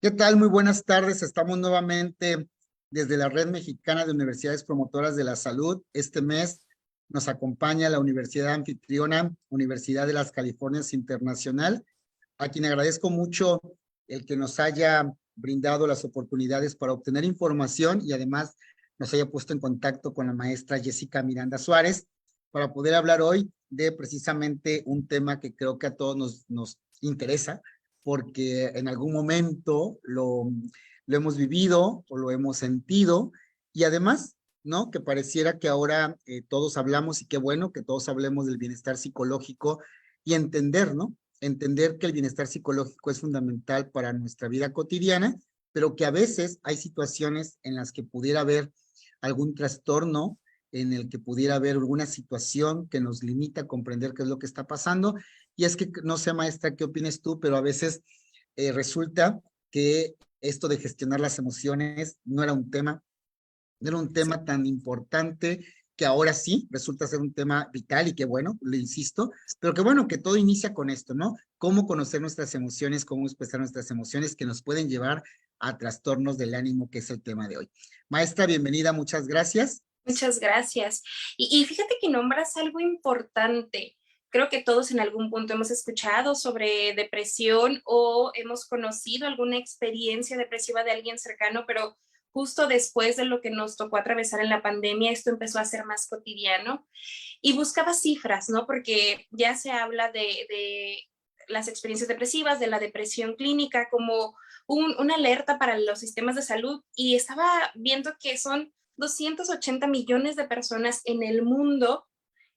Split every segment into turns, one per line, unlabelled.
¿Qué tal? Muy buenas tardes. Estamos nuevamente desde la Red Mexicana de Universidades Promotoras de la Salud. Este mes nos acompaña la Universidad Anfitriona, Universidad de las Californias Internacional, a quien agradezco mucho el que nos haya brindado las oportunidades para obtener información y además nos haya puesto en contacto con la maestra Jessica Miranda Suárez para poder hablar hoy de precisamente un tema que creo que a todos nos interesa porque en algún momento lo hemos vivido o lo hemos sentido y además, ¿no? Que pareciera que ahora todos hablamos y qué bueno que todos hablemos del bienestar psicológico y entender, ¿no? Entender que el bienestar psicológico es fundamental para nuestra vida cotidiana, pero que a veces hay situaciones en las que pudiera haber algún trastorno, en el que pudiera haber alguna situación que nos limita a comprender qué es lo que está pasando. Y es que, no sé, maestra, qué opines tú, pero a veces resulta que esto de gestionar las emociones no era un tema tan importante que ahora sí resulta ser un tema vital y que bueno, le insisto, pero que bueno, que todo inicia con esto, ¿no? Cómo conocer nuestras emociones, cómo expresar nuestras emociones que nos pueden llevar a trastornos del ánimo, que es el tema de hoy. Maestra, bienvenida, muchas gracias.
Muchas gracias. Y fíjate que nombras algo importante. Creo que todos en algún punto hemos escuchado sobre depresión o hemos conocido alguna experiencia depresiva de alguien cercano, pero justo después de lo que nos tocó atravesar en la pandemia, esto empezó a ser más cotidiano. Y buscaba cifras, ¿no? Porque ya se habla de las experiencias depresivas, de la depresión clínica, como una alerta para los sistemas de salud. Y estaba viendo que son 280 millones de personas en el mundo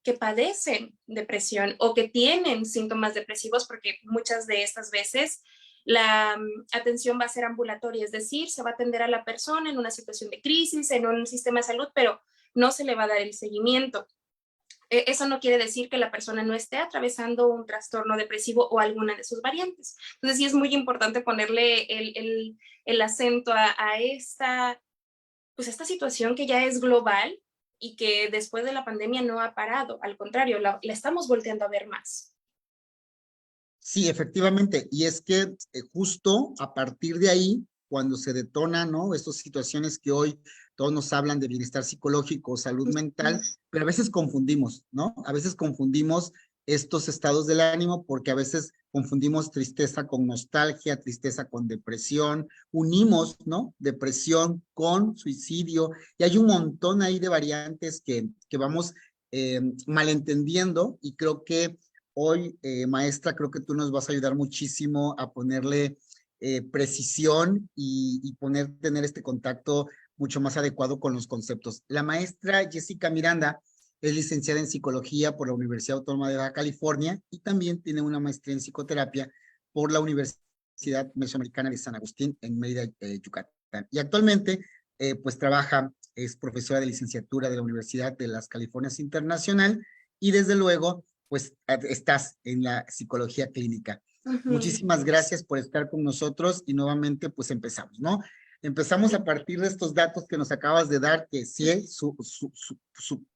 que padecen depresión o que tienen síntomas depresivos, porque muchas de estas veces la atención va a ser ambulatoria, es decir, se va a atender a la persona en una situación de crisis, en un sistema de salud, pero no se le va a dar el seguimiento. Eso no quiere decir que la persona no esté atravesando un trastorno depresivo o alguna de sus variantes. Entonces sí es muy importante ponerle el acento a esta, pues esta situación que ya es global y que después de la pandemia no ha parado, al contrario, la estamos volteando a ver más.
Sí, efectivamente, y es que justo a partir de ahí, cuando se detonan, ¿no? Estas situaciones que hoy todos nos hablan de bienestar psicológico, salud mental, pero a veces confundimos, ¿no? A veces confundimos estos estados del ánimo porque a veces confundimos tristeza con nostalgia, tristeza con depresión, unimos, ¿no? Depresión con suicidio, y hay un montón ahí de variantes que vamos malentendiendo, y creo que hoy, maestra, creo que tú nos vas a ayudar muchísimo a ponerle precisión y tener este contacto mucho más adecuado con los conceptos. La maestra Jessica Miranda es licenciada en psicología por la Universidad Autónoma de Baja California y también tiene una maestría en psicoterapia por la Universidad Mesoamericana de San Agustín en Mérida, Yucatán. Y actualmente, pues trabaja, es profesora de licenciatura de la Universidad de las Californias Internacional y desde luego pues estás en la psicología clínica.
Uh -huh.
Muchísimas gracias por estar con nosotros y nuevamente pues empezamos, ¿no? Empezamos a partir de estos datos que nos acabas de dar, que sí,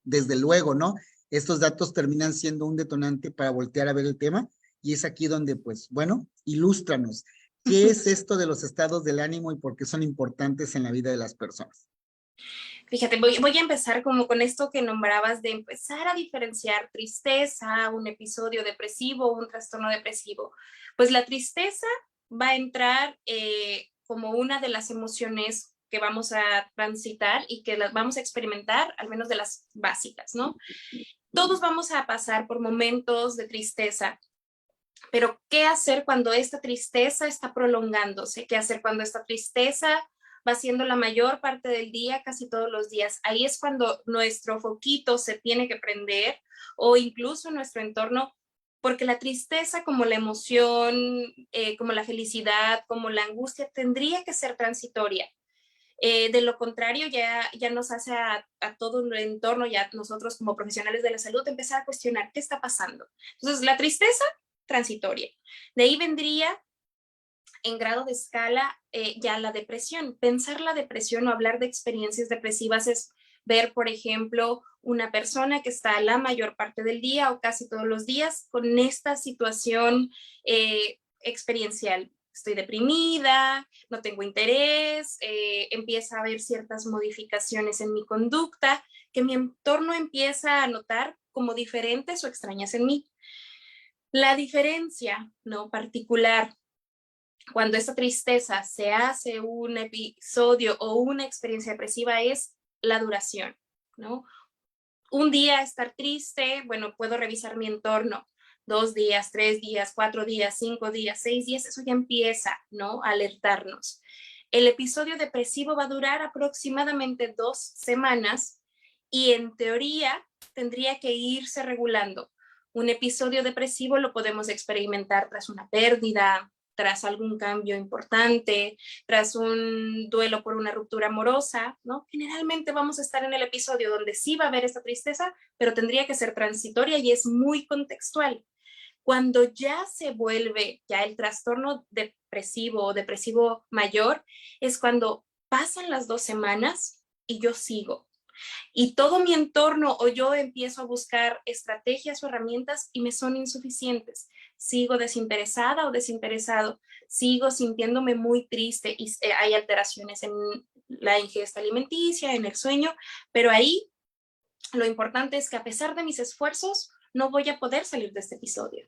desde luego, ¿no? Estos datos terminan siendo un detonante para voltear a ver el tema y es aquí donde pues, bueno, ilústranos. ¿Qué es esto de los estados del ánimo y por qué son importantes en la vida de las personas?
Fíjate, voy a empezar como con esto que nombrabas de empezar a diferenciar tristeza, un episodio depresivo, un trastorno depresivo. Pues la tristeza va a entrar como una de las emociones que vamos a transitar y que las vamos a experimentar, al menos de las básicas, ¿no? Todos vamos a pasar por momentos de tristeza, pero ¿qué hacer cuando esta tristeza está prolongándose? ¿Qué hacer cuando esta tristeza va siendo la mayor parte del día, casi todos los días? Ahí es cuando nuestro foquito se tiene que prender o incluso nuestro entorno, porque la tristeza como la emoción, como la felicidad, como la angustia, tendría que ser transitoria. De lo contrario, ya nos hace a todo el entorno, ya nosotros como profesionales de la salud, empezar a cuestionar qué está pasando. Entonces, la tristeza transitoria. De ahí vendría en grado de escala ya la depresión. Pensar la depresión o hablar de experiencias depresivas es ver, por ejemplo, una persona que está la mayor parte del día o casi todos los días con esta situación experiencial. estoy deprimida, no tengo interés, empieza a haber ciertas modificaciones en mi conducta que mi entorno empieza a notar como diferentes o extrañas en mí. La diferencia, ¿no?, particular cuando esta tristeza se hace un episodio o una experiencia depresiva es la duración, ¿no? Un día estar triste, bueno, puedo revisar mi entorno, 2 días, 3 días, 4 días, 5 días, 6 días, eso ya empieza, ¿no?, a alertarnos. El episodio depresivo va a durar aproximadamente 2 semanas y en teoría tendría que irse regulando. Un episodio depresivo lo podemos experimentar tras una pérdida, tras algún cambio importante, tras un duelo por una ruptura amorosa, ¿no? Generalmente vamos a estar en el episodio donde sí va a haber esta tristeza, pero tendría que ser transitoria y es muy contextual. Cuando ya se vuelve ya el trastorno depresivo o depresivo mayor, es cuando pasan las 2 semanas y yo sigo. Y todo mi entorno o yo empiezo a buscar estrategias o herramientas y me son insuficientes. Sigo desinteresada o desinteresado, sigo sintiéndome muy triste y hay alteraciones en la ingesta alimenticia, en el sueño, pero ahí lo importante es que a pesar de mis esfuerzos, no voy a poder salir de este episodio.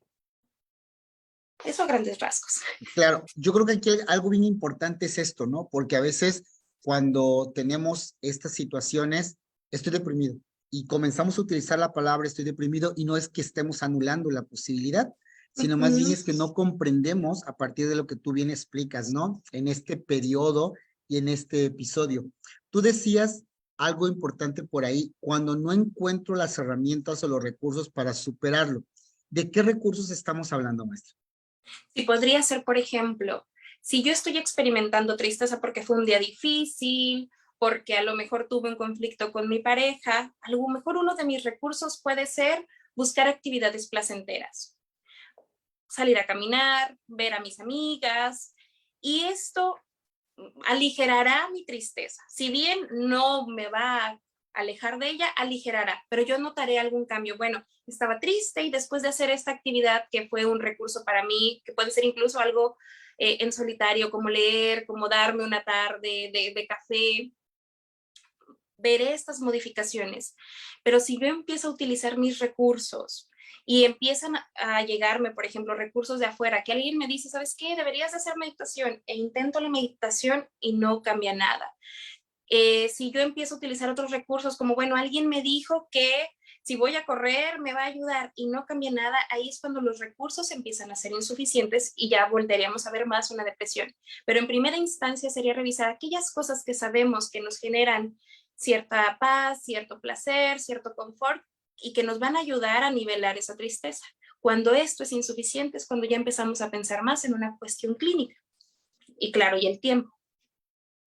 Eso a grandes rasgos.
Claro, yo creo que aquí algo bien importante es esto, ¿no? Porque a veces cuando tenemos estas situaciones, estoy deprimido y comenzamos a utilizar la palabra estoy deprimido y no es que estemos anulando la posibilidad, sino más bien es que no comprendemos a partir de lo que tú bien explicas, ¿no? En este periodo y en este episodio. Tú decías algo importante por ahí, cuando no encuentro las herramientas o los recursos para superarlo. ¿De qué recursos estamos hablando, maestra?
Sí, podría ser, por ejemplo, si yo estoy experimentando tristeza porque fue un día difícil, porque a lo mejor tuve un conflicto con mi pareja, a lo mejor uno de mis recursos puede ser buscar actividades placenteras, salir a caminar, ver a mis amigas, y esto aligerará mi tristeza. Si bien no me va a alejar de ella, aligerará, pero yo notaré algún cambio. Bueno, estaba triste y después de hacer esta actividad que fue un recurso para mí, que puede ser incluso algo en solitario, como leer, como darme una tarde de café, veré estas modificaciones. Pero si yo empiezo a utilizar mis recursos y empiezan a llegarme, por ejemplo, recursos de afuera, que alguien me dice, ¿sabes qué? Deberías de hacer meditación, e intento la meditación y no cambia nada. Si yo empiezo a utilizar otros recursos, como, bueno, alguien me dijo que si voy a correr me va a ayudar y no cambia nada, ahí es cuando los recursos empiezan a ser insuficientes y ya volveríamos a ver más una depresión. Pero en primera instancia sería revisar aquellas cosas que sabemos que nos generan cierta paz, cierto placer, cierto confort y que nos van a ayudar a nivelar esa tristeza. Cuando esto es insuficiente es cuando ya empezamos a pensar más en una cuestión clínica. Y claro, y el tiempo.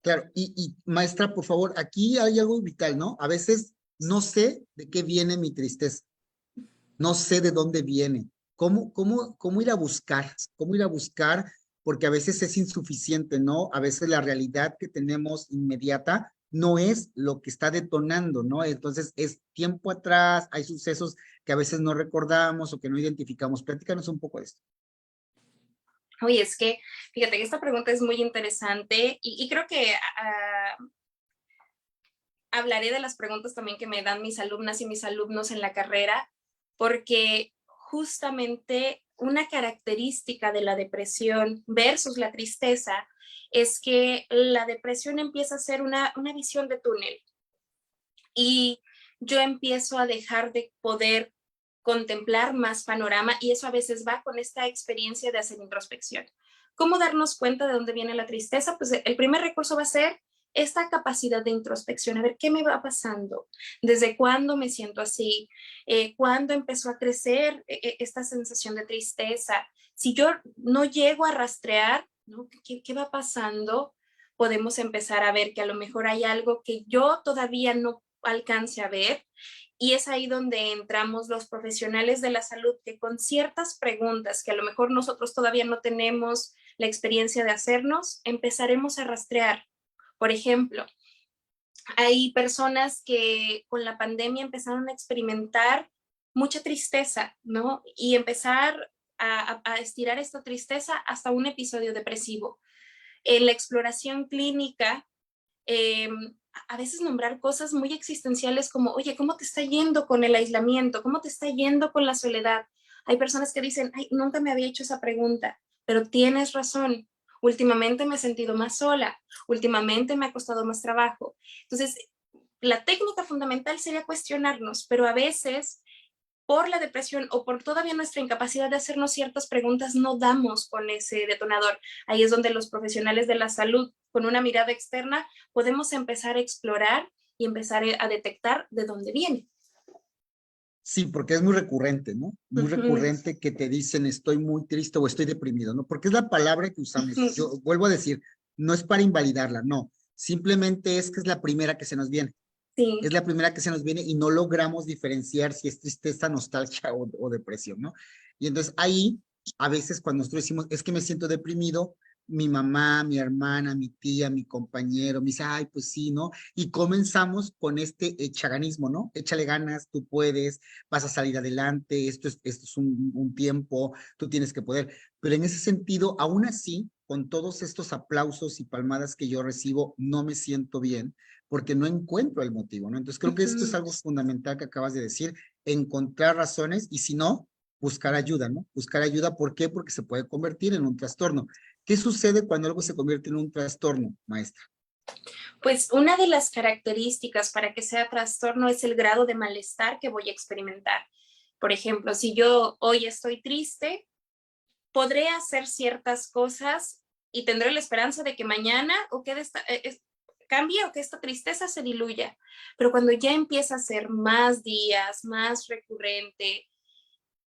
Claro, y maestra, por favor, aquí hay algo vital, ¿no? A veces no sé de qué viene mi tristeza, no sé de dónde viene, cómo ir a buscar, cómo ir a buscar, porque a veces es insuficiente, ¿no? A veces la realidad que tenemos inmediata no es lo que está detonando, ¿no? Entonces es tiempo atrás, hay sucesos que a veces no recordamos o que no identificamos. Platícanos un poco de esto.
Oye, es que, fíjate que esta pregunta es muy interesante y creo que hablaré de las preguntas también que me dan mis alumnas y mis alumnos en la carrera, porque justamente una característica de la depresión versus la tristeza es que la depresión empieza a ser una visión de túnel y yo empiezo a dejar de poder contemplar más panorama y eso a veces va con esta experiencia de hacer introspección. ¿Cómo darnos cuenta de dónde viene la tristeza? Pues el primer recurso va a ser esta capacidad de introspección, a ver qué me va pasando, desde cuándo me siento así, cuándo empezó a crecer esta sensación de tristeza. Si yo no llego a rastrear, ¿no? ¿Qué va pasando? Podemos empezar a ver que a lo mejor hay algo que yo todavía no alcance a ver y es ahí donde entramos los profesionales de la salud que con ciertas preguntas que a lo mejor nosotros todavía no tenemos la experiencia de hacernos, empezaremos a rastrear. Por ejemplo, hay personas que con la pandemia empezaron a experimentar mucha tristeza, ¿no? Y empezar a estirar esta tristeza hasta un episodio depresivo. En la exploración clínica, a veces nombrar cosas muy existenciales como, oye, ¿cómo te está yendo con el aislamiento? ¿Cómo te está yendo con la soledad? Hay personas que dicen, ay, nunca me había hecho esa pregunta, pero tienes razón. Últimamente me he sentido más sola, últimamente me ha costado más trabajo. Entonces, la técnica fundamental sería cuestionarnos, pero a veces por la depresión o por todavía nuestra incapacidad de hacernos ciertas preguntas, no damos con ese detonador. Ahí es donde los profesionales de la salud, con una mirada externa, podemos empezar a explorar y empezar a detectar de dónde viene.
Sí, porque es muy recurrente, ¿no? Muy recurrente que te dicen estoy muy triste o estoy deprimido, ¿no? Porque es la palabra que usamos. Yo vuelvo a decir, no es para invalidarla, no. Simplemente es que es la primera que se nos viene.
Sí.
Es la primera que se nos viene y no logramos diferenciar si es tristeza, nostalgia o depresión, ¿no? Y entonces ahí, a veces cuando nosotros decimos, es que me siento deprimido, mi mamá, mi hermana, mi tía, mi compañero, me dice, ay, pues sí, ¿no? Y comenzamos con este chaganismo, ¿no? Échale ganas, tú puedes, vas a salir adelante, esto es un tiempo, tú tienes que poder. Pero en ese sentido, aún así, con todos estos aplausos y palmadas que yo recibo, no me siento bien porque no encuentro el motivo, ¿no? Entonces creo que esto es algo fundamental que acabas de decir, encontrar razones y si no, buscar ayuda, ¿no? Buscar ayuda, ¿por qué? Porque se puede convertir en un trastorno. ¿Qué sucede cuando algo se convierte en un trastorno, maestra?
Pues una de las características para que sea trastorno es el grado de malestar que voy a experimentar. Por ejemplo, si yo hoy estoy triste, podré hacer ciertas cosas y tendré la esperanza de que mañana o que cambie o que esta tristeza se diluya. Pero cuando ya empieza a ser más días, más recurrente,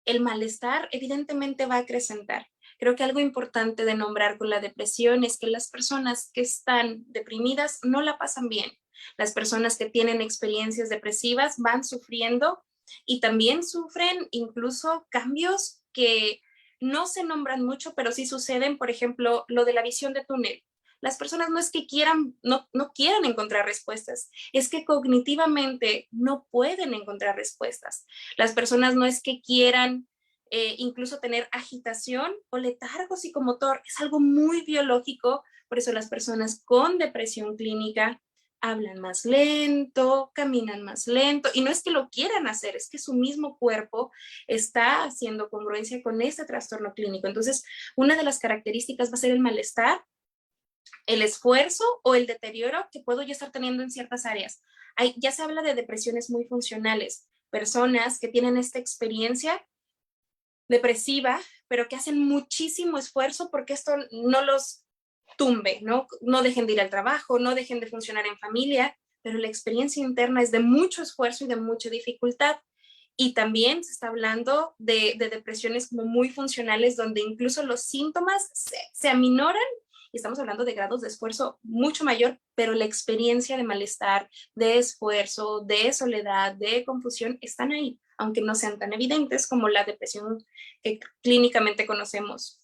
el malestar evidentemente va a acrecentar. Creo que algo importante de nombrar con la depresión es que las personas que están deprimidas no la pasan bien. Las personas que tienen experiencias depresivas van sufriendo y también sufren incluso cambios que no se nombran mucho, pero sí suceden, por ejemplo, lo de la visión de túnel. Las personas no es que quieran, no quieran encontrar respuestas, es que cognitivamente no pueden encontrar respuestas. Las personas no es que quieran incluso tener agitación o letargo psicomotor, es algo muy biológico, por eso las personas con depresión clínica hablan más lento, caminan más lento, y no es que lo quieran hacer, es que su mismo cuerpo está haciendo congruencia con este trastorno clínico. Entonces, una de las características va a ser el malestar, el esfuerzo o el deterioro que puedo yo estar teniendo en ciertas áreas. Ya se habla de depresiones muy funcionales, personas que tienen esta experiencia depresiva, pero que hacen muchísimo esfuerzo porque esto no los tumbe, ¿no? No dejen de ir al trabajo, no dejen de funcionar en familia, pero la experiencia interna es de mucho esfuerzo y de mucha dificultad. Y también se está hablando de depresiones como muy funcionales, donde incluso los síntomas se aminoran y estamos hablando de grados de esfuerzo mucho mayor, pero la experiencia de malestar, de esfuerzo, de soledad, de confusión están ahí, aunque no sean tan evidentes como la depresión que clínicamente conocemos.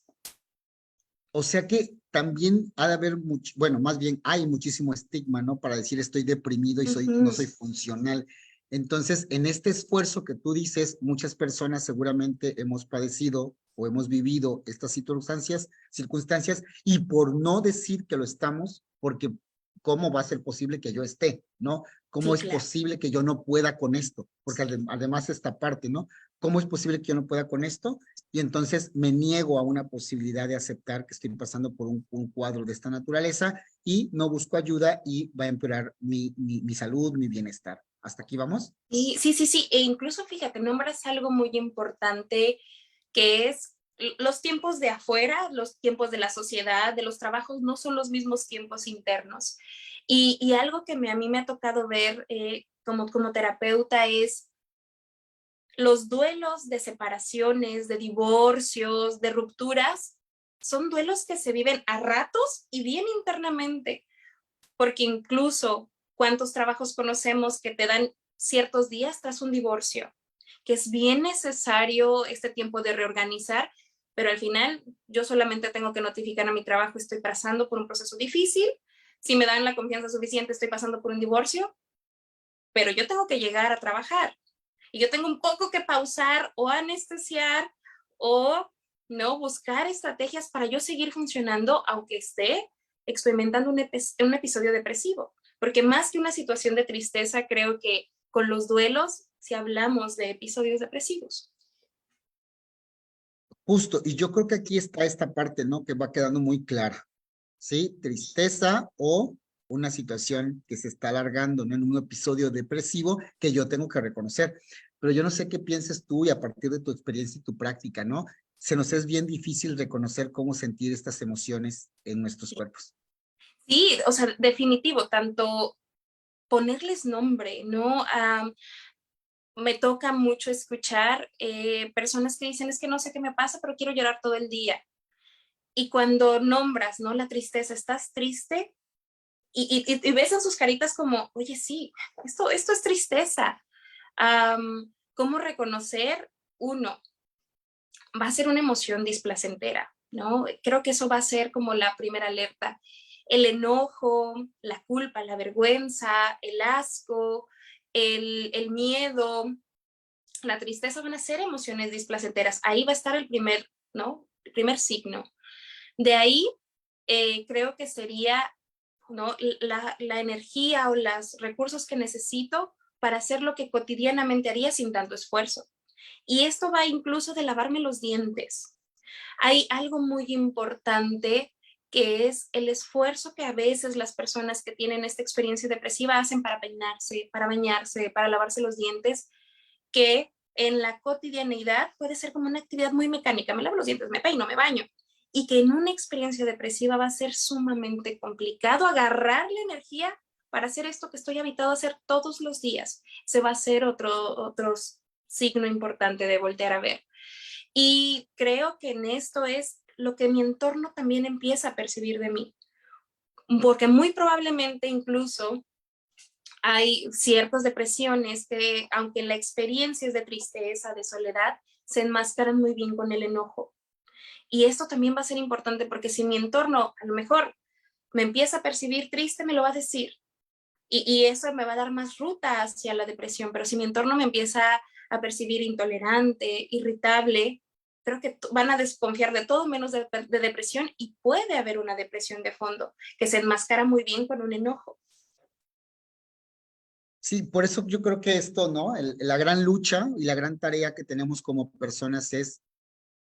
O sea que también ha de haber mucho, bueno, más bien hay muchísimo estigma, ¿no? Para decir estoy deprimido y no soy funcional. Entonces, en este esfuerzo que tú dices, muchas personas seguramente hemos padecido o hemos vivido estas circunstancias, y por no decir que lo estamos, porque ¿cómo va a ser posible que yo esté, no? ¿Cómo
Sí,
es
claro.
posible que yo no pueda con esto? Porque además esta parte, ¿no? ¿Cómo es posible que yo no pueda con esto? Y entonces me niego a una posibilidad de aceptar que estoy pasando por un cuadro de esta naturaleza y no busco ayuda y va a empeorar mi salud, mi bienestar. ¿Hasta aquí vamos?
Sí, sí, sí, sí. E incluso fíjate, nombras algo muy importante que es los tiempos de afuera, los tiempos de la sociedad, de los trabajos, no son los mismos tiempos internos. Y algo que a mí me ha tocado ver como terapeuta es los duelos de separaciones, de divorcios, de rupturas, son duelos que se viven a ratos y bien internamente, porque incluso cuántos trabajos conocemos que te dan ciertos días tras un divorcio, que es bien necesario este tiempo de reorganizar, pero al final yo solamente tengo que notificar a mi trabajo, estoy pasando por un proceso difícil, si me dan la confianza suficiente, estoy pasando por un divorcio, pero yo tengo que llegar a trabajar y yo tengo un poco que pausar o anestesiar o ¿no? Buscar estrategias para yo seguir funcionando aunque esté experimentando un episodio depresivo. Porque más que una situación de tristeza, creo que con los duelos, si hablamos de episodios depresivos.
Justo, y yo creo que aquí está esta parte, ¿no? Que va quedando muy clara, ¿sí? Tristeza o una situación que se está alargando, ¿no? En un episodio depresivo que yo tengo que reconocer. Pero yo no sé qué pienses tú y a partir de tu experiencia y tu práctica, ¿no? Se nos es bien difícil reconocer cómo sentir estas emociones en nuestros cuerpos.
Sí, o sea, definitivo, tanto ponerles nombre, ¿no? Me toca mucho escuchar personas que dicen, es que no sé qué me pasa, pero quiero llorar todo el día. Y cuando nombras, ¿no? La tristeza, estás triste y ves en sus caritas como, oye, sí, esto es tristeza. ¿Cómo reconocer? Uno, va a ser una emoción displacentera, ¿no? Creo que eso va a ser como la primera alerta. El enojo, la culpa, la vergüenza, el asco, el miedo, la tristeza van a ser emociones displacenteras. Ahí va a estar el primer, ¿no? El primer signo. De ahí creo que sería, ¿no? La energía o los recursos que necesito para hacer lo que cotidianamente haría sin tanto esfuerzo. Y esto va incluso de lavarme los dientes. Hay algo muy importante que es el esfuerzo que a veces las personas que tienen esta experiencia depresiva hacen para peinarse, para bañarse, para lavarse los dientes, que en la cotidianidad puede ser como una actividad muy mecánica. Me lavo los dientes, me peino, me baño. Y que en una experiencia depresiva va a ser sumamente complicado agarrar la energía para hacer esto que estoy habituado a hacer todos los días. Se va a hacer otro signo importante de voltear a ver. Y creo que en esto es lo que mi entorno también empieza a percibir de mí, porque muy probablemente incluso hay ciertas depresiones que, aunque la experiencia es de tristeza, de soledad, se enmascaran muy bien con el enojo. Y esto también va a ser importante porque si mi entorno a lo mejor me empieza a percibir triste, me lo va a decir. Y eso me va a dar más ruta hacia la depresión. Pero si mi entorno me empieza a percibir intolerante, irritable, creo que van a desconfiar de todo menos de depresión y puede haber una depresión de fondo que se enmascara muy bien con un enojo.
Sí, por eso yo creo que esto, ¿no? La gran lucha y la gran tarea que tenemos como personas es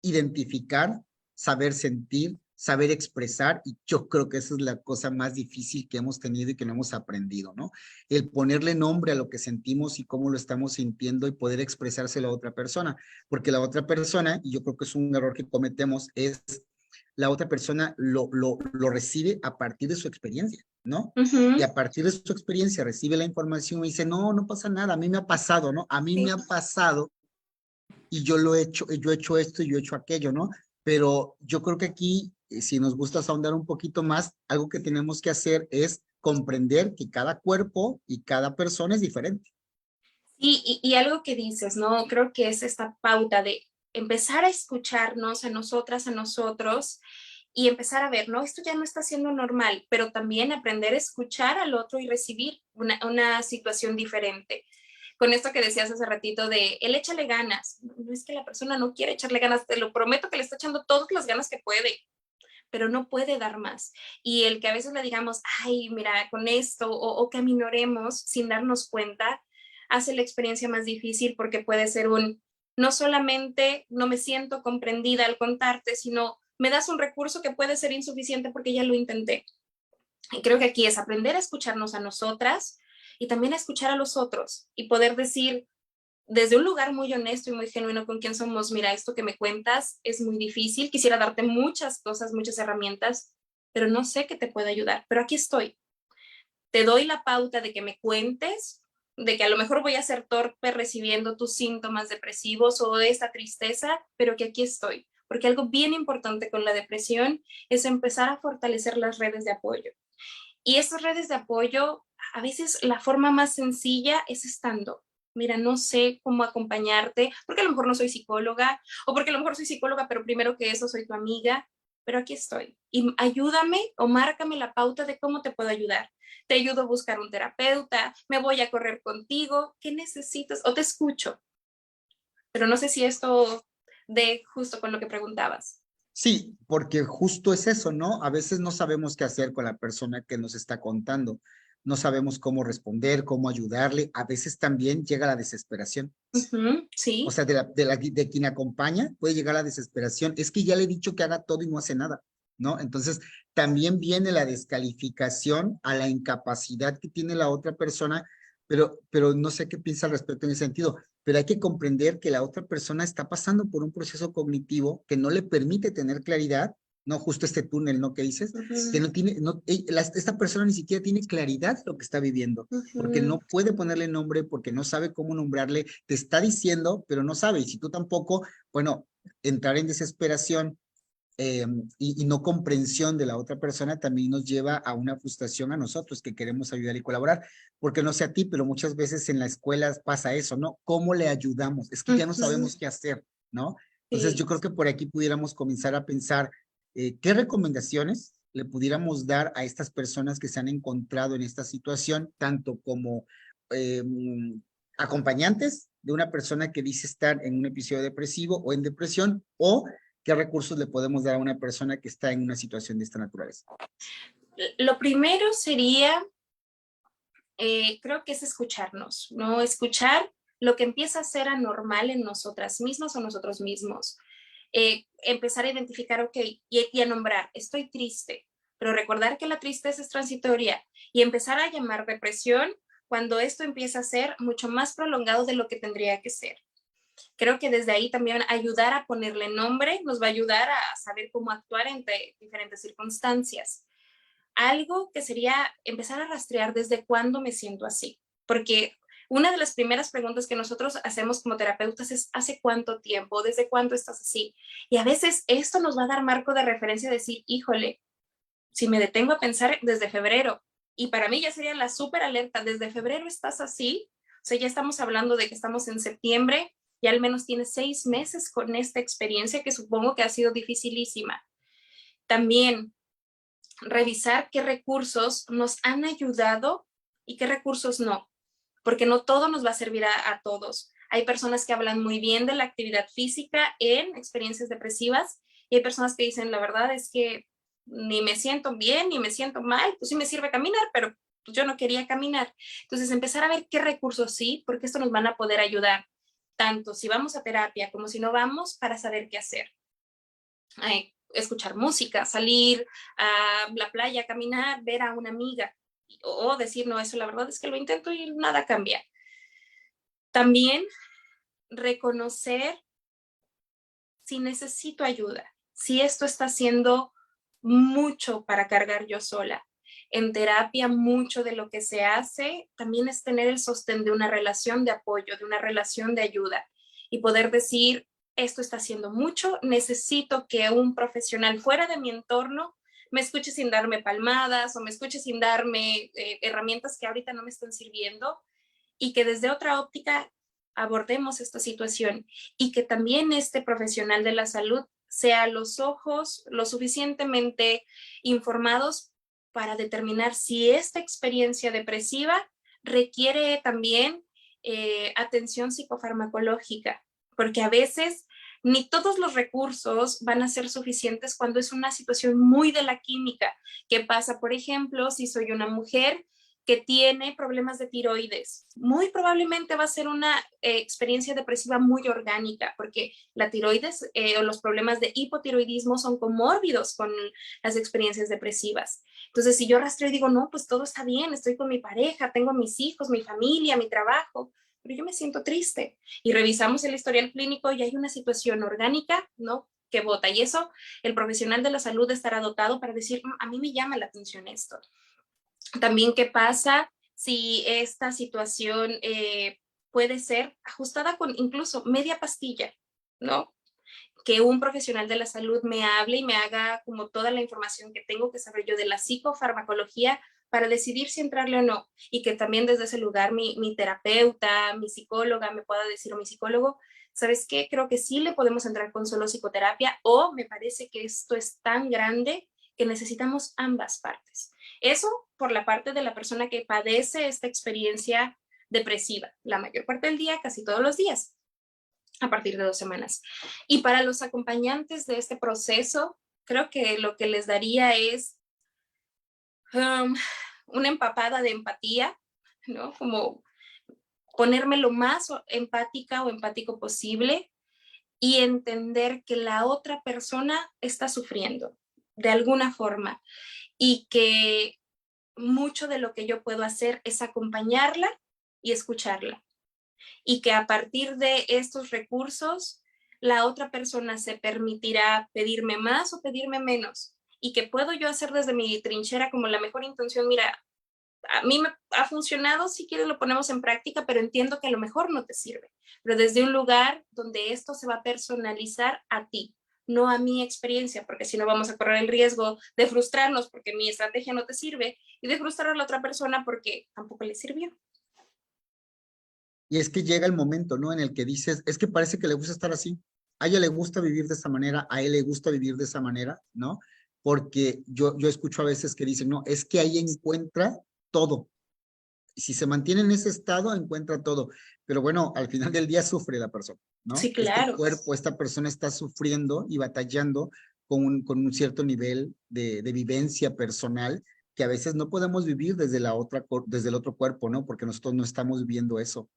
identificar, saber sentir, saber expresar, y yo creo que esa es la cosa más difícil que hemos tenido y que no hemos aprendido, ¿no? El ponerle nombre a lo que sentimos y cómo lo estamos sintiendo y poder expresárselo a otra persona, porque la otra persona, y yo creo que es un error que cometemos, es la otra persona lo recibe a partir de su experiencia, ¿no?
Uh
Y
-huh.
a partir de su experiencia recibe la información y dice, no, no pasa nada, a mí me ha pasado, ¿no? A mí me
Sí.
ha pasado y yo he hecho esto y yo he hecho aquello, ¿no? Pero yo creo que aquí, si nos gusta ahondar un poquito más, algo que tenemos que hacer es comprender que cada cuerpo y cada persona es diferente.
Y algo que dices, ¿no? Creo que es esta pauta de empezar a escucharnos a nosotras, a nosotros, y empezar a ver, ¿no? Esto ya no está siendo normal, pero también aprender a escuchar al otro y recibir una situación diferente. Con esto que decías hace ratito de, él échale ganas. No es que la persona no quiere echarle ganas, te lo prometo que le está echando todas las ganas que puede, pero no puede dar más. Y el que a veces le digamos, ay, mira, con esto, o que aminoremos sin darnos cuenta, hace la experiencia más difícil porque puede ser no solamente no me siento comprendida al contarte, sino me das un recurso que puede ser insuficiente porque ya lo intenté. Y creo que aquí es aprender a escucharnos a nosotras y también a escuchar a los otros y poder decir, desde un lugar muy honesto y muy genuino con quien somos, mira, esto que me cuentas es muy difícil, quisiera darte muchas cosas, muchas herramientas, pero no sé qué te puede ayudar, pero aquí estoy. Te doy la pauta de que me cuentes, de que a lo mejor voy a ser torpe recibiendo tus síntomas depresivos o esta tristeza, pero que aquí estoy. Porque algo bien importante con la depresión es empezar a fortalecer las redes de apoyo. Y estas redes de apoyo, a veces la forma más sencilla es estando. Mira, no sé cómo acompañarte, porque a lo mejor no soy psicóloga, o porque a lo mejor soy psicóloga, pero primero que eso soy tu amiga, pero aquí estoy. Y ayúdame o márcame la pauta de cómo te puedo ayudar. Te ayudo a buscar un terapeuta, me voy a correr contigo, ¿qué necesitas? O te escucho. Pero no sé si esto de justo con lo que preguntabas.
Sí, porque justo es eso, ¿no? A veces no sabemos qué hacer con la persona que nos está contando, no sabemos cómo responder, cómo ayudarle, a veces también llega la desesperación.
Ujú,
O
sí.
sea, de quien acompaña puede llegar a la desesperación. Es que ya le he dicho que haga todo y no hace nada, ¿no? Entonces, también viene la descalificación a la incapacidad que tiene la otra persona, pero no sé qué piensa al respecto en ese sentido. Pero hay que comprender que la otra persona está pasando por un proceso cognitivo que no le permite tener claridad, ¿no? Justo este túnel, ¿no? Que dices, que
Ujú,
no tiene, no, esta persona ni siquiera tiene claridad de lo que está viviendo porque
ujú.
no puede ponerle nombre, porque no sabe cómo nombrarle, te está diciendo, pero no sabe, y si tú tampoco, bueno, entrar en desesperación eh, y no comprensión de la otra persona también nos lleva a una frustración a nosotros que queremos ayudar y colaborar, porque no sé a ti, pero muchas veces en la escuela pasa eso, ¿no? ¿Cómo le ayudamos? Es que ya no
Ujú,
sabemos qué hacer, ¿no? Entonces yo
sí.
creo que por aquí pudiéramos comenzar a pensar qué recomendaciones le pudiéramos dar a estas personas que se han encontrado en esta situación, tanto como eh, acompañantes de una persona que dice estar en un episodio depresivo o en depresión, o qué recursos le podemos dar a una persona que está en una situación de esta naturaleza.
Lo primero sería, creo que es escucharnos, ¿no? Escuchar lo que empieza a ser anormal en nosotras mismas o nosotros mismos. Empezar a identificar, ok, y a nombrar, estoy triste, pero recordar que la tristeza es transitoria y empezar a llamar depresión cuando esto empieza a ser mucho más prolongado de lo que tendría que ser. Creo que desde ahí también ayudar a ponerle nombre nos va a ayudar a saber cómo actuar entre diferentes circunstancias. Algo que sería empezar a rastrear desde cuándo me siento así, porque una de las primeras preguntas que nosotros hacemos como terapeutas es ¿hace cuánto tiempo? ¿Desde cuándo estás así? Y a veces esto nos va a dar marco de referencia de decir, híjole, si me detengo a pensar desde febrero, y para mí ya sería la súper alerta, desde febrero estás así, o sea, ya estamos hablando de que estamos en septiembre, y al menos tienes 6 meses con esta experiencia que supongo que ha sido dificilísima. También revisar qué recursos nos han ayudado y qué recursos no, porque no todo nos va a servir a todos. Hay personas que hablan muy bien de la actividad física en experiencias depresivas y hay personas que dicen, la verdad es que ni me siento bien, ni me siento mal, pues sí me sirve caminar, pero pues yo no quería caminar. Entonces, empezar a ver qué recursos sí, porque esto nos van a poder ayudar, tanto si vamos a terapia como si no vamos, para saber qué hacer. Escuchar música, salir a la playa, caminar, ver a una amiga o decir, no, eso la verdad es que lo intento y nada cambia. También reconocer si necesito ayuda, si esto está siendo mucho para cargar yo sola. En terapia, mucho de lo que se hace también es tener el sostén de una relación de apoyo, de una relación de ayuda y poder decir, esto está haciendo mucho, necesito que un profesional fuera de mi entorno me escuche sin darme palmadas o me escuche sin darme herramientas que ahorita no me están sirviendo y que desde otra óptica abordemos esta situación y que también este profesional de la salud sea los ojos lo suficientemente informados para determinar si esta experiencia depresiva requiere también atención psicofarmacológica, porque a veces ni todos los recursos van a ser suficientes cuando es una situación muy de la química. ¿Qué pasa, por ejemplo, si soy una mujer que tiene problemas de tiroides? Muy probablemente va a ser una experiencia depresiva muy orgánica, porque la tiroides o los problemas de hipotiroidismo son comórbidos con las experiencias depresivas. Entonces, si yo rastreo y digo, no, pues todo está bien, estoy con mi pareja, tengo mis hijos, mi familia, mi trabajo, pero yo me siento triste. Y revisamos el historial clínico y hay una situación orgánica, ¿no?, que bota. Y eso, el profesional de la salud estará dotado para decir, a mí me llama la atención esto. También qué pasa si esta situación puede ser ajustada con incluso media pastilla, ¿no? Que un profesional de la salud me hable y me haga como toda la información que tengo que saber yo de la psicofarmacología para decidir si entrarle o no. Y que también desde ese lugar mi terapeuta, mi psicóloga me pueda decir, o mi psicólogo, ¿sabes qué? Creo que sí le podemos entrar con solo psicoterapia, o me parece que esto es tan grande que necesitamos ambas partes. Eso por la parte de la persona que padece esta experiencia depresiva, la mayor parte del día, casi todos los días. a partir de 2 semanas. Y para los acompañantes de este proceso, creo que lo que les daría es una empapada de empatía, ¿no? Como ponerme lo más empática o empático posible y entender que la otra persona está sufriendo de alguna forma y que mucho de lo que yo puedo hacer es acompañarla y escucharla. Y que a partir de estos recursos, la otra persona se permitirá pedirme más o pedirme menos. Y que puedo yo hacer desde mi trinchera como la mejor intención, mira, a mí me ha funcionado, si quieres lo ponemos en práctica, pero entiendo que a lo mejor no te sirve. Pero desde un lugar donde esto se va a personalizar a ti, no a mi experiencia, porque si no vamos a correr el riesgo de frustrarnos porque mi estrategia no te sirve y de frustrar a la otra persona porque tampoco le sirvió.
Y es que llega el momento, ¿no? En el que dices, es que parece que le gusta estar así. A ella le gusta vivir de esa manera, a él le gusta vivir de esa manera, ¿no? Porque yo escucho a veces que dicen, no, es que ahí encuentra todo. Y si se mantiene en ese estado, encuentra todo. Pero bueno, al final del día sufre la persona, ¿no?
Sí,
Este
claro.
cuerpo, esta persona está sufriendo y batallando con un cierto nivel de vivencia personal que a veces no podemos vivir desde desde el otro cuerpo, ¿no? Porque nosotros no estamos viviendo eso.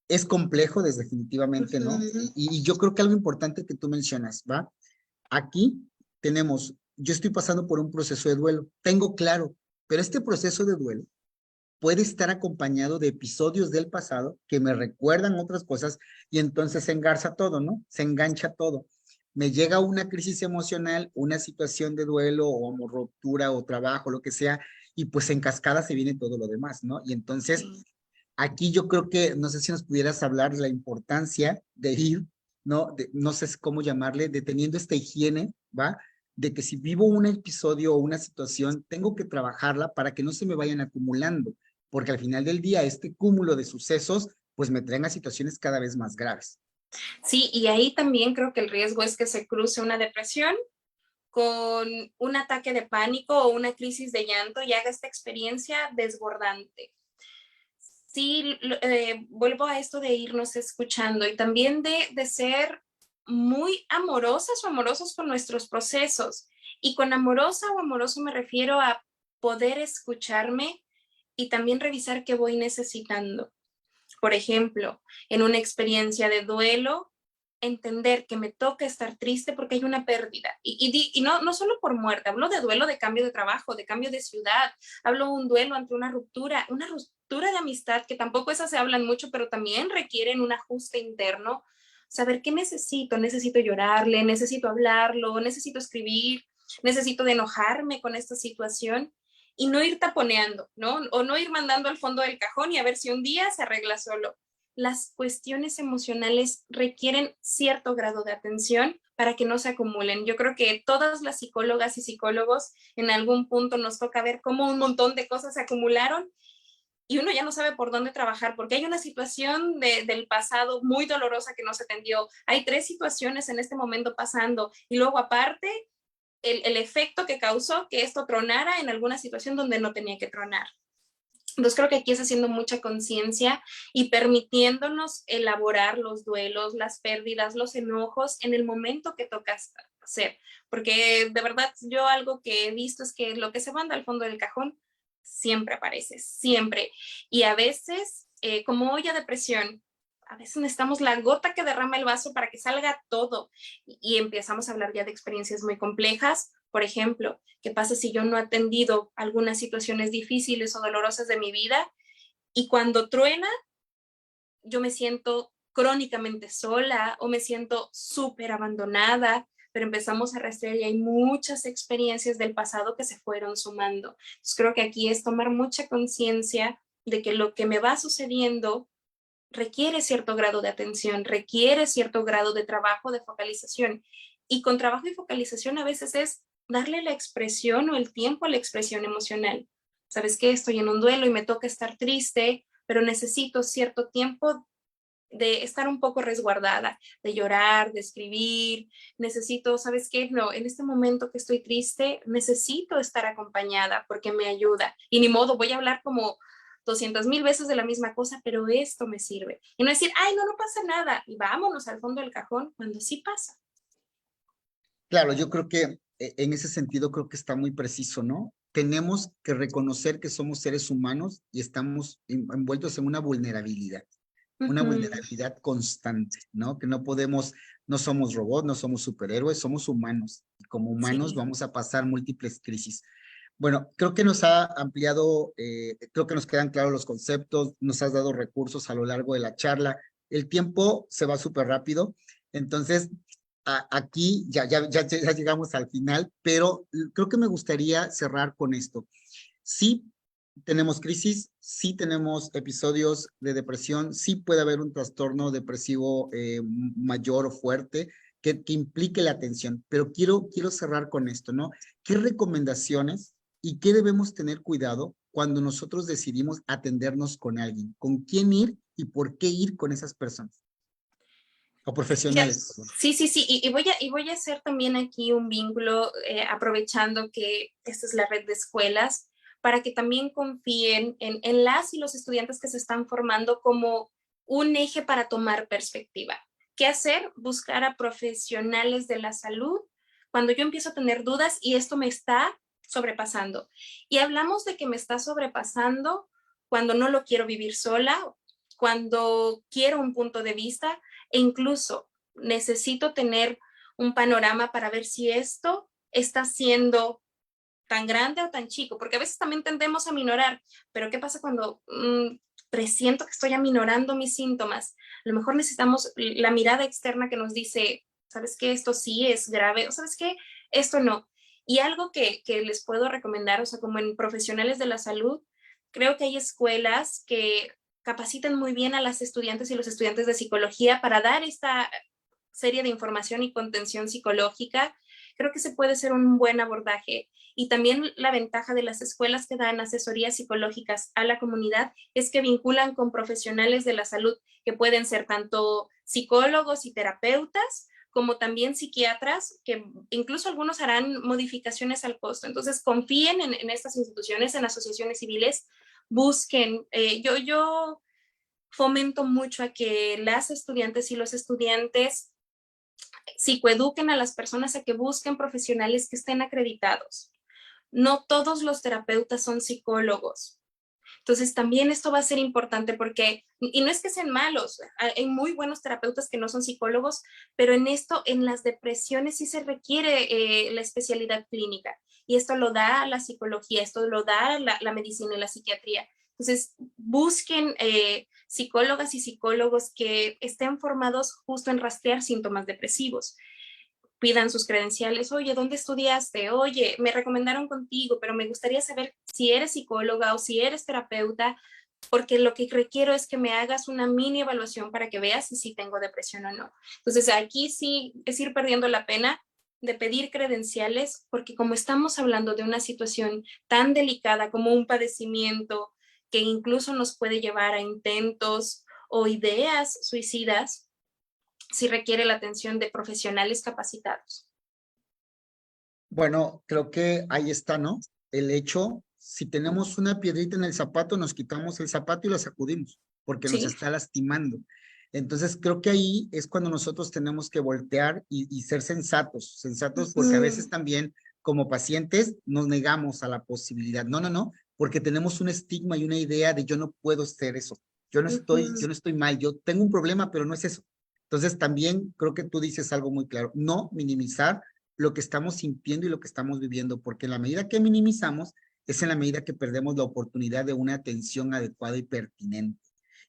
Es complejo, definitivamente, ¿no? Y yo creo que algo importante que tú mencionas, ¿va? Aquí yo estoy pasando por un proceso de duelo, tengo claro, pero este proceso de duelo puede estar acompañado de episodios del pasado que me recuerdan otras cosas y entonces se engarza todo, ¿no? Se engancha todo. Me llega una crisis emocional, una situación de duelo o ruptura o trabajo, lo que sea, y pues en cascada se viene todo lo demás, ¿no? Y entonces
Sí.
aquí yo creo que, no sé si nos pudieras hablar de la importancia de ir, ¿no? No sé cómo llamarle, de teniendo esta higiene, ¿va? De que si vivo un episodio o una situación, tengo que trabajarla para que no se me vayan acumulando, porque al final del día este cúmulo de sucesos, pues me traen a situaciones cada vez más graves.
Sí, y ahí también creo que el riesgo es que se cruce una depresión con un ataque de pánico o una crisis de llanto y haga esta experiencia desbordante. Sí, vuelvo a esto de irnos escuchando y también de ser muy amorosas o amorosos con nuestros procesos. Y con amorosa o amoroso me refiero a poder escucharme y también revisar qué voy necesitando. Por ejemplo, en una experiencia de duelo, entender que me toca estar triste porque hay una pérdida. Y no solo por muerte, hablo de duelo de cambio de trabajo, de cambio de ciudad, hablo de un duelo ante una ruptura de amistad, que tampoco esas se hablan mucho, pero también requieren un ajuste interno. Saber qué necesito, necesito llorarle, necesito hablarlo, necesito escribir, necesito de enojarme con esta situación y no ir taponeando, ¿no? O no ir mandando al fondo del cajón y a ver si un día se arregla solo. Las cuestiones emocionales requieren cierto grado de atención para que no se acumulen. Yo creo que todas las psicólogas y psicólogos en algún punto nos toca ver cómo un montón de cosas se acumularon y uno ya no sabe por dónde trabajar porque hay una situación del pasado muy dolorosa que no se atendió. Hay 3 situaciones en este momento pasando y luego aparte el efecto que causó que esto tronara en alguna situación donde no tenía que tronar. Entonces creo que aquí es haciendo mucha conciencia y permitiéndonos elaborar los duelos, las pérdidas, los enojos en el momento que toca hacer. Porque de verdad yo algo que he visto es que lo que se manda al fondo del cajón siempre aparece, siempre. Y a veces, como olla de presión, a veces necesitamos la gota que derrama el vaso para que salga todo. Y empezamos a hablar ya de experiencias muy complejas. Por ejemplo, ¿qué pasa si yo no he atendido algunas situaciones difíciles o dolorosas de mi vida? Y cuando truena, yo me siento crónicamente sola o me siento súper abandonada, pero empezamos a rastrear y hay muchas experiencias del pasado que se fueron sumando. Entonces creo que aquí es tomar mucha conciencia de que lo que me va sucediendo requiere cierto grado de atención, requiere cierto grado de trabajo, de focalización. Y con trabajo y focalización a veces es darle la expresión o el tiempo a la expresión emocional. ¿Sabes qué? Estoy en un duelo y me toca estar triste, pero necesito cierto tiempo de estar un poco resguardada, de llorar, de escribir, necesito, ¿sabes qué? No, en este momento que estoy triste, necesito estar acompañada porque me ayuda. Y ni modo, voy a hablar como 200,000 veces de la misma cosa, pero esto me sirve. Y no decir, ay, no, no pasa nada, y vámonos al fondo del cajón cuando sí pasa.
Claro, yo creo que en ese sentido creo que está muy preciso, ¿no? Tenemos que reconocer que somos seres humanos y estamos envueltos en una vulnerabilidad constante, ¿no? Que no podemos, no somos robots, no somos superhéroes, somos humanos. Y como humanos
Sí.
vamos a pasar múltiples crisis. Bueno, creo que nos ha ampliado, creo que nos quedan claros los conceptos, nos has dado recursos a lo largo de la charla. El tiempo se va súper rápido, entonces aquí ya llegamos al final, pero creo que me gustaría cerrar con esto. Sí tenemos crisis, sí tenemos episodios de depresión, sí puede haber un trastorno depresivo mayor o fuerte que implique la atención, pero quiero cerrar con esto, ¿no? ¿Qué recomendaciones y qué debemos tener cuidado cuando nosotros decidimos atendernos con alguien? ¿Con quién ir y por qué ir con esas personas? O
Fíjate,
profesionales, perdón.
sí, sí, sí, y voy a hacer también aquí un vínculo, aprovechando que esta es la red de escuelas, para que también confíen en las y los estudiantes que se están formando como un eje para tomar perspectiva. ¿Qué hacer? Buscar a profesionales de la salud cuando yo empiezo a tener dudas y esto me está sobrepasando. Y hablamos de que me está sobrepasando cuando no lo quiero vivir sola, cuando quiero un punto de vista e incluso necesito tener un panorama para ver si esto está siendo tan grande o tan chico, porque a veces también tendemos a minorar, pero ¿qué pasa cuando presiento que estoy aminorando mis síntomas? A lo mejor necesitamos la mirada externa que nos dice, ¿sabes qué? Esto sí es grave, o ¿sabes qué? Esto no. Y algo que les puedo recomendar, o sea, como en profesionales de la salud, creo que hay escuelas que capacitan muy bien a las estudiantes y los estudiantes de psicología para dar esta serie de información y contención psicológica. Creo que se puede ser un buen abordaje. Y también la ventaja de las escuelas que dan asesorías psicológicas a la comunidad es que vinculan con profesionales de la salud que pueden ser tanto psicólogos y terapeutas como también psiquiatras, que incluso algunos harán modificaciones al costo. Entonces, confíen en estas instituciones, en asociaciones civiles, busquen. Yo fomento mucho a que las estudiantes y los estudiantes psicoeduquen a las personas a que busquen profesionales que estén acreditados. No todos los terapeutas son psicólogos. Entonces, también esto va a ser importante porque, y no es que sean malos, hay muy buenos terapeutas que no son psicólogos, pero en esto, en las depresiones sí se requiere la especialidad clínica. Y esto lo da la psicología, esto lo da la medicina y la psiquiatría. Entonces, busquen psicólogas y psicólogos que estén formados justo en rastrear síntomas depresivos. Pidan sus credenciales, oye, ¿dónde estudiaste? Oye, me recomendaron contigo, pero me gustaría saber si eres psicóloga o si eres terapeuta, porque lo que requiero es que me hagas una mini evaluación para que veas si tengo depresión o no. Entonces, aquí sí es ir perdiendo la pena de pedir credenciales, porque como estamos hablando de una situación tan delicada como un padecimiento que incluso nos puede llevar a intentos o ideas suicidas, sí requiere la atención de profesionales capacitados.
Bueno, creo que ahí está, ¿no? El hecho, si tenemos una piedrita en el zapato, nos quitamos el zapato y la sacudimos, porque nos
Sí.
está lastimando. Entonces, creo que ahí es cuando nosotros tenemos que voltear y ser sensatos, porque a veces también como pacientes nos negamos a la posibilidad. No, no, no, porque tenemos un estigma y una idea de yo no puedo ser eso. Yo no estoy mal, yo tengo un problema, pero no es eso. Entonces, también creo que tú dices algo muy claro, no minimizar lo que estamos sintiendo y lo que estamos viviendo, porque en la medida que minimizamos, es en la medida que perdemos la oportunidad de una atención adecuada y pertinente.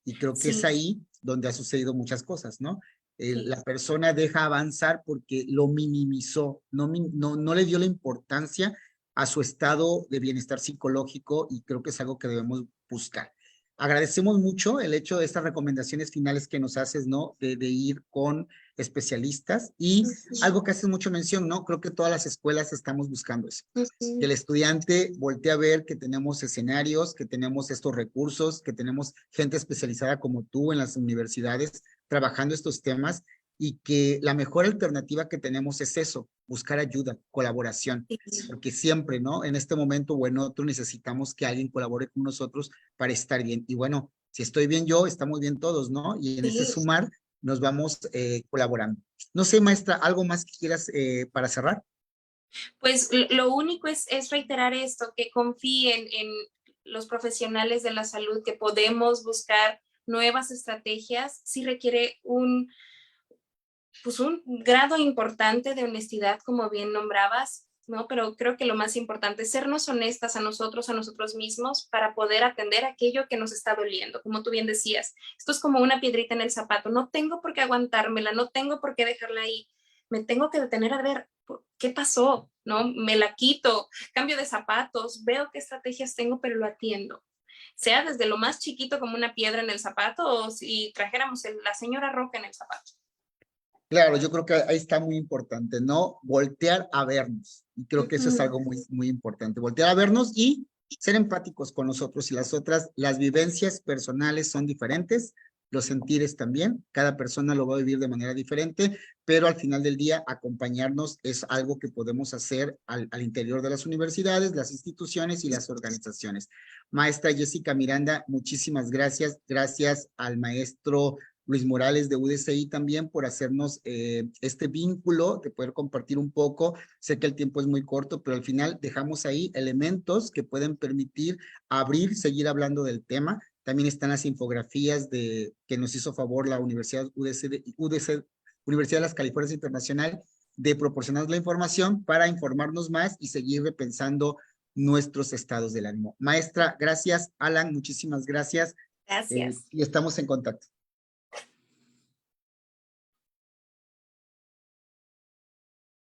Y creo que es
Sí,
ahí donde ha sucedido muchas cosas, ¿no?
sí,
La persona deja avanzar porque lo minimizó, no le dio la importancia a su estado de bienestar psicológico y creo que es algo que debemos buscar. Agradecemos mucho el hecho de estas recomendaciones finales que nos haces, ¿no? De ir con especialistas y algo que haces mucho mención, ¿no? Creo que todas las escuelas estamos buscando eso. Que el estudiante voltee a ver que tenemos escenarios, que tenemos estos recursos, que tenemos gente especializada como tú en las universidades trabajando estos temas y que la mejor alternativa que tenemos es eso, buscar ayuda, colaboración, porque siempre, ¿no? En este momento o en otro necesitamos que alguien colabore con nosotros para estar bien. Y bueno, si estoy bien yo, estamos bien todos, ¿no? Y en ese
Sí.
sumar nos vamos colaborando. No sé, maestra, ¿algo más que quieras para cerrar?
Pues lo único es reiterar esto, que confíen en los profesionales de la salud, que podemos buscar nuevas estrategias, sí requiere pues un grado importante de honestidad, como bien nombrabas, ¿no? Pero creo que lo más importante es sernos honestas a nosotros mismos, para poder atender aquello que nos está doliendo. Como tú bien decías, esto es como una piedrita en el zapato, no tengo por qué aguantármela, no tengo por qué dejarla ahí, me tengo que detener a ver qué pasó, ¿no? Me la quito, cambio de zapatos, veo qué estrategias tengo, pero lo atiendo. Sea desde lo más chiquito como una piedra en el zapato, o si trajéramos la señora Roca en el zapato.
Claro, yo creo que ahí está muy importante, ¿no? Voltear a vernos. Y creo que eso es algo muy, muy importante. Voltear a vernos y ser empáticos con nosotros y las otras. Las vivencias personales son diferentes, los sentires también. Cada persona lo va a vivir de manera diferente, pero al final del día, acompañarnos es algo que podemos hacer al interior de las universidades, las instituciones y las organizaciones. Maestra Jessica Miranda, muchísimas gracias. Gracias al maestro Luis Morales de UDCI también por hacernos este vínculo de poder compartir un poco. Sé que el tiempo es muy corto, pero al final dejamos ahí elementos que pueden permitir abrir, seguir hablando del tema. También están las infografías que nos hizo favor la Universidad UDC, Universidad de las Californias Internacional, de proporcionar la información para informarnos más y seguir repensando nuestros estados del ánimo. Maestra, gracias. Alan, muchísimas gracias.
Gracias.
Y estamos en contacto.